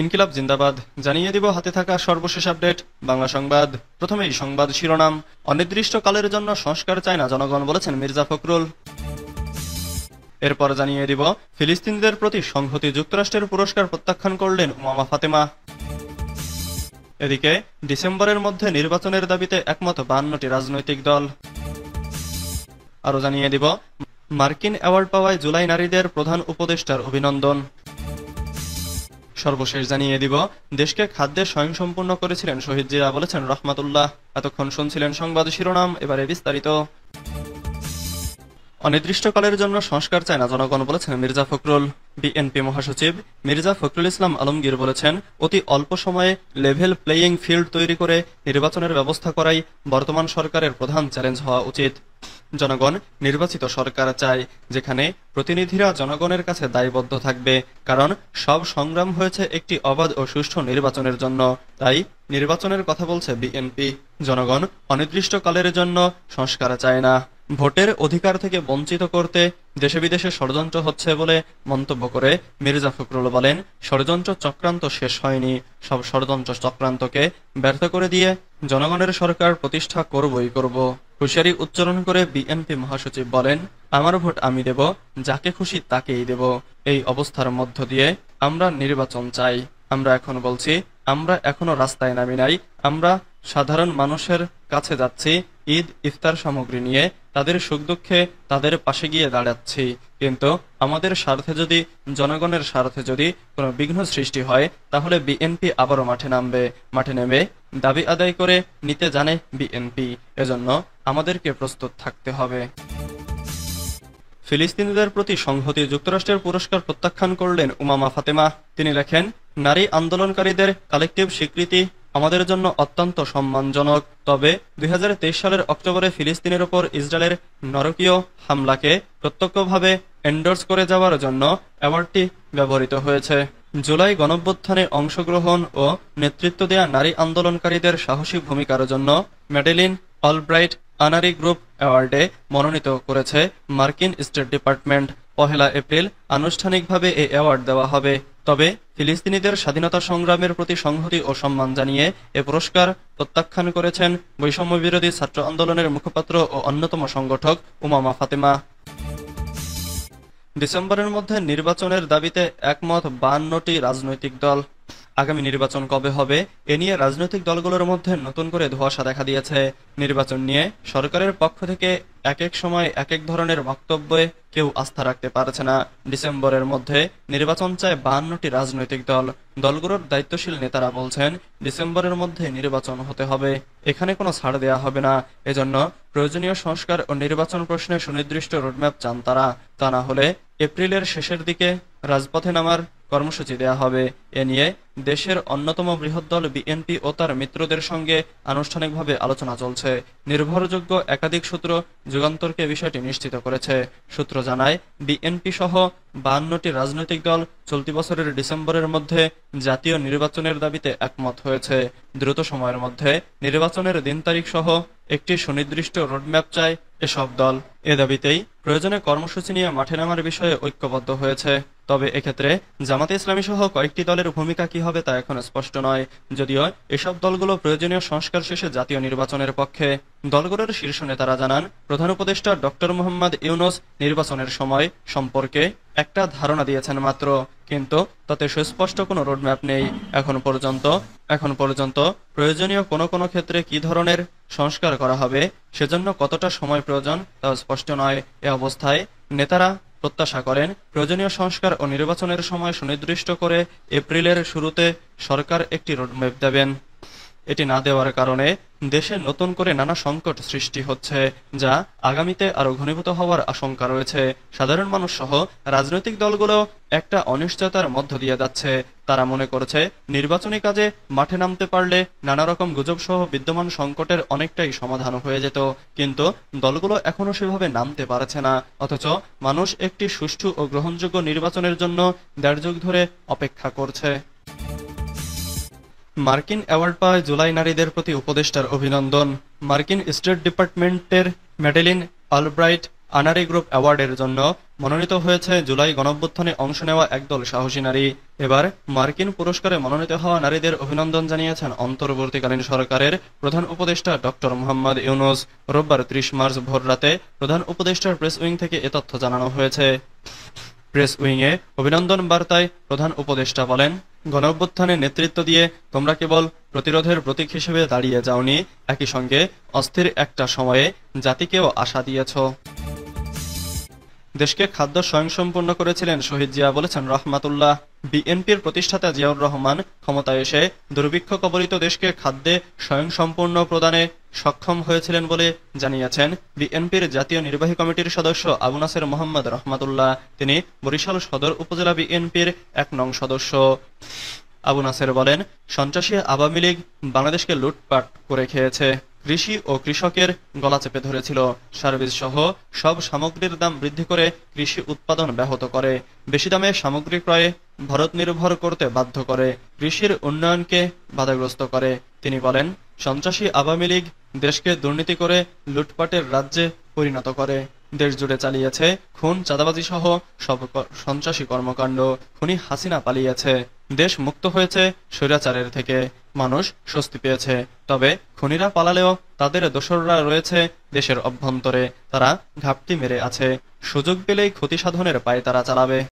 ইনকিলাব জিন্দাবাদ। জানিয়ে দিব হাতে থাকা সর্বশেষ আপডেট বাংলা সংবাদ। প্রথমেই সংবাদ শিরোনাম। অনির্দিষ্টকালের জন্য সংস্কার চায় না জনগণ, বলেছেন মির্জা ফখরুল। এরপর জানিয়ে দিব ফিলিস্তিনিদের প্রতি সংহতি যুক্তরাষ্ট্রের পুরস্কার প্রত্যাখ্যান করলেন উমামা ফাতেমা। এদিকে ডিসেম্বরের মধ্যে নির্বাচনের দাবিতে একমত 52টি রাজনৈতিক দল। আরো জানিয়ে দিব মার্কিন অ্যাওয়ার্ড পাওয়ায় জুলাই নারীদের প্রধান উপদেষ্টার অভিনন্দন। সর্বশেষ জানিয়ে দিব দেশকে খাদ্যে স্বয়ংসম্পূর্ণ করেছিলেন শহীদ জিয়া, বলেছেন রহমাতুল্লাহ। এতক্ষণ শুনছিলেন সংবাদ শিরোনাম, এবারে বিস্তারিত। অনির্দিষ্টকালের জন্য সংস্কার চায় না জনগণ, বলেছেন মির্জা ফখরুল। বিএনপি মহাসচিব মির্জা ফখরুল ইসলাম আলমগীর বলেছেন, অতি অল্প সময়ে লেভেল প্লেয়িং ফিল্ড তৈরি করে নির্বাচনের ব্যবস্থা করাই বর্তমান সরকারের প্রধান চ্যালেঞ্জ হওয়া উচিত। জনগণ নির্বাচিত সরকার চায়, যেখানে প্রতিনিধিরা জনগণের কাছে দায়বদ্ধ থাকবে, কারণ সব সংগ্রাম হয়েছে একটি অবাধ ও সুষ্ঠু নির্বাচনের জন্য। তাই নির্বাচনের কথা বলছে বিএনপি। জনগণ অনির্দিষ্টকালের জন্য সংস্কার চায় না। ভোটের অধিকার থেকে বঞ্চিত করতে দেশে বিদেশে ষড়যন্ত্র হচ্ছে বলে মন্তব্য করে মির্জা ফখরুল বলেন, ষড়যন্ত্র চক্রান্ত শেষ হয়নি, সব ষড়যন্ত্র চক্রান্তকে ব্যর্থ করে দিয়ে জনগণের সরকার প্রতিষ্ঠা করবই করব। হুঁশিয়ারি উচ্চারণ করে বিএনপি মহাসচিব বলেন, আমার ভোট আমি দেব, যাকে খুশি তাকেই দেব। এই অবস্থার মধ্য দিয়ে আমরা নির্বাচন চাই। আমরা এখন বলছি, আমরা এখনো রাস্তায় নামি নাই। আমরা সাধারণ মানুষের কাছে যাচ্ছি, ঈদ ইফতার সামগ্রী নিয়ে তাদের সুখ দুঃখে তাদের পাশে গিয়ে দাঁড়াচ্ছি। কিন্তু আমাদের স্বার্থে যদি, জনগণের স্বার্থে যদি কোনো বিঘ্ন সৃষ্টি হয়, তাহলে বিএনপি আবারও মাঠে নামবে। মাঠে নেমে দাবি আদায় করে নিতে জানে বিএনপি। এজন্য আমাদেরকে প্রস্তুত থাকতে হবে। ফিলিস্তিনিদের প্রতি সংহতি যুক্তরাষ্ট্রের পুরস্কার প্রত্যাখ্যান করলেন উমামা ফাতেমা। তিনি লেখেন, নারী আন্দোলনকারীদের কালেকটিভ স্বীকৃতি আমাদের জন্য অত্যন্ত সম্মানজনক। তবে 2023 সালের অক্টোবরে ফিলিস্তিনের ওপর ইসরায়েলের নরকীয় হামলাকে প্রত্যক্ষভাবে এন্ডোর্স করে যাওয়ার জন্য অ্যাওয়ার্ডটি ব্যবহৃত হয়েছে। জুলাই গণঅভ্যুত্থানে অংশগ্রহণ ও নেতৃত্ব দেয়া নারী আন্দোলনকারীদের সাহসী ভূমিকার জন্য ম্যাডেলিন অলব্রাইট অনারি গ্রুপ অ্যাওয়ার্ডে মনোনীত করেছে মার্কিন স্টেট ডিপার্টমেন্ট। 1 এপ্রিল আনুষ্ঠানিকভাবে এই অ্যাওয়ার্ড দেওয়া হবে। তবে ফিলিস্তিনিদের স্বাধীনতা সংগ্রামের প্রতি সংহতি ও সম্মান জানিয়ে এ পুরস্কার প্রত্যাখ্যান করেছেন বৈষম্য বিরোধী ছাত্র আন্দোলনের মুখপাত্র ও অন্যতম সংগঠক উমামা ফাতেমা। ডিসেম্বরের মধ্যে নির্বাচনের দাবিতে একমত 52টি রাজনৈতিক দল। আগামী নির্বাচন কবে হবে এ নিয়ে রাজনৈতিক দলগুলোর মধ্যে নতুন করে ধোঁয়াশা দেখা দিয়েছে। নির্বাচন নিয়ে সরকারের পক্ষ থেকে এক এক সময় এক এক ধরনের বক্তব্যে কেউ আস্থা রাখতে পারছে না। ডিসেম্বরের মধ্যে নির্বাচন চায় 52টি রাজনৈতিক দল। দলগুলোর দায়িত্বশীল নেতারা বলছেন, ডিসেম্বরের মধ্যে নির্বাচন হতে হবে, এখানে কোনো ছাড় দেয়া হবে না। এজন্য প্রয়োজনীয় সংস্কার ও নির্বাচন প্রশ্নে সুনির্দিষ্ট রোডম্যাপ চান তারা। তা না হলে এপ্রিলের শেষের দিকে রাজপথে নামার কর্মসূচি দেয়া হবে। এ নিয়ে দেশের অন্যতম বৃহৎ দল বিএনপি ও তার মিত্রদের সঙ্গে আনুষ্ঠানিকভাবে আলোচনা চলছে। নির্ভরযোগ্য একাধিক সূত্র যুগান্তরকে বিষয়টি নিশ্চিত করেছে। সূত্র জানায়, বিএনপি সহ 52টি রাজনৈতিক দল চলতি বছরের ডিসেম্বরের মধ্যে জাতীয় নির্বাচনের দাবিতে একমত হয়েছে। দ্রুত সময়ের মধ্যে নির্বাচনের দিন তারিখ সহ একটি সুনির্দিষ্ট রোডম্যাপ চায় এসব দল। এ দাবিতেই প্রয়োজনে কর্মসূচি নিয়ে মাঠে নামার বিষয়ে ঐক্যবদ্ধ হয়েছে। তবে এক্ষেত্রে জামাতে ইসলামী সহ কয়েকটি দলের ভূমিকা কি হবে তা এখন স্পষ্ট নয়। যদিও এসব দলগুলো প্রয়োজনীয় সংস্কার শেষে জাতীয় নির্বাচনের পক্ষে। দলগুলোর শীর্ষ নেতারা জানান, প্রধান উপদেষ্টা ডক্টর মোহাম্মদ ইউনূস নির্বাচনের সময় সম্পর্কে একটা ধারণা দিয়েছেন মাত্র, কিন্তু তাতে সুস্পষ্ট কোনো রোডম্যাপ নেই। এখন পর্যন্ত প্রয়োজনীয় কোনো ক্ষেত্রে কি ধরনের সংস্কার করা হবে, সেজন্য কতটা সময় প্রয়োজন তা স্পষ্ট নয়। এ অবস্থায় নেতারা প্রত্যাশা করেন, প্রয়োজনীয় সংস্কার ও নির্বাচনের সময় সুনির্দিষ্ট করে এপ্রিলের শুরুতে সরকার একটি রোডম্যাপ দেবেন। এটি না দেওয়ার কারণে দেশে নতুন করে নানা সংকট সৃষ্টি হচ্ছে, যা আগামীতে আরো ঘনীভূত হওয়ার আশঙ্কা রয়েছে। সাধারণ মানুষ সহ রাজনৈতিক দলগুলো একটা অনিশ্চয়তার মধ্য দিয়ে যাচ্ছে। তারা মনে করছে, নির্বাচনী কাজে মাঠে নামতে পারলে নানা রকম গুজব সহ বিদ্যমান সংকটের অনেকটাই সমাধান হয়ে যেত। কিন্তু দলগুলো এখনো সেভাবে নামতে পারছে না, অথচ মানুষ একটি সুষ্ঠু ও গ্রহণযোগ্য নির্বাচনের জন্য 1.5 যুগ ধরে অপেক্ষা করছে। মার্কিন অ্যাওয়ার্ড পাওয়ায় জুলাই নারীদের প্রতি উপদেষ্টার অভিনন্দন। মার্কিন স্টেট ডিপার্টমেন্টের ম্যাডেলিন অলব্রাইট আনারি গ্রুপ অ্যাওয়ার্ডের জন্য মনোনীত হয়েছে জুলাই গণঅভ্যুত্থানে অংশ নেওয়া একদল সাহসী নারী। এবার মার্কিন পুরস্কারে মনোনীত হওয়া নারীদের অভিনন্দন জানিয়েছেন অন্তর্বর্তীকালীন সরকারের প্রধান উপদেষ্টা ডক্টর মোহাম্মদ ইউনূস। রোববার ৩০ মার্চ ভোররাতে প্রধান উপদেষ্টার প্রেস উইং থেকে এ তথ্য জানানো হয়েছে। প্রেস উইংয়ে অভিনন্দন বার্তায় প্রধান উপদেষ্টা বলেন, গণঅভ্যুত্থানে নেতৃত্ব দিয়ে তোমরা কেবল প্রতিরোধের প্রতীক হিসেবে দাঁড়িয়ে যাওনি, একই সঙ্গে অস্থির একটা সময়ে জাতিকেও আশা দিয়েছ। দেশকে খাদ্য স্বয়ংসম্পূর্ণ করেছিলেন শহীদ জিয়া, বলেছেন রহমাতুল্লাহ। বিএনপির প্রতিষ্ঠাতা জিয়াউর রহমান ক্ষমতায় এসে দুর্ভিক্ষ কবলিত দেশকে খাদ্যে স্বয়ংসম্পূর্ণ প্রদানে সক্ষম হয়েছিলেন বলে জানিয়েছেন বিএনপির জাতীয় নির্বাহী কমিটির সদস্য আবু নাসের মোহাম্মদ রহমাতুল্লাহ। তিনি বরিশাল সদর উপজেলা বিএনপির ১ নং সদস্য। আবু নাসের বলেন, সন্ত্রাসী আওয়ামী লীগ বাংলাদেশকে লুটপাট করে খেয়েছে, কৃষি ও কৃষকের গলা চেপে ধরেছিল, সার্ভিস সহ সব সামগ্রীর দাম বৃদ্ধি করে কৃষি উৎপাদন ব্যাহত করে, বেশি দামে সামগ্রী ক্রয়ে ভারত নির্ভর করতে বাধ্য করে, কৃষির উন্নয়নকে বাধাগ্রস্ত করে। তিনি বলেন, সন্ত্রাসী আওয়ামী লীগ দেশকে দুর্নীতি করে লুটপাটের রাজ্যে পরিণত করে, দেশ জুড়ে চালিয়েছে খুন, চাঁদাবাজি সহ সব সন্ত্রাসী কর্মকাণ্ড। খুনি হাসিনা পালিয়েছে, দেশ মুক্ত হয়েছে স্বৈরাচারের থেকে, মানুষ স্বস্তি পেয়েছে। তবে খুনিরা পালালেও তাদের দোসররা রয়েছে দেশের অভ্যন্তরে, তারা ঘাপটি মেরে আছে, সুযোগ পেলেই ক্ষতি সাধনের পায়ে তারা চালাবে।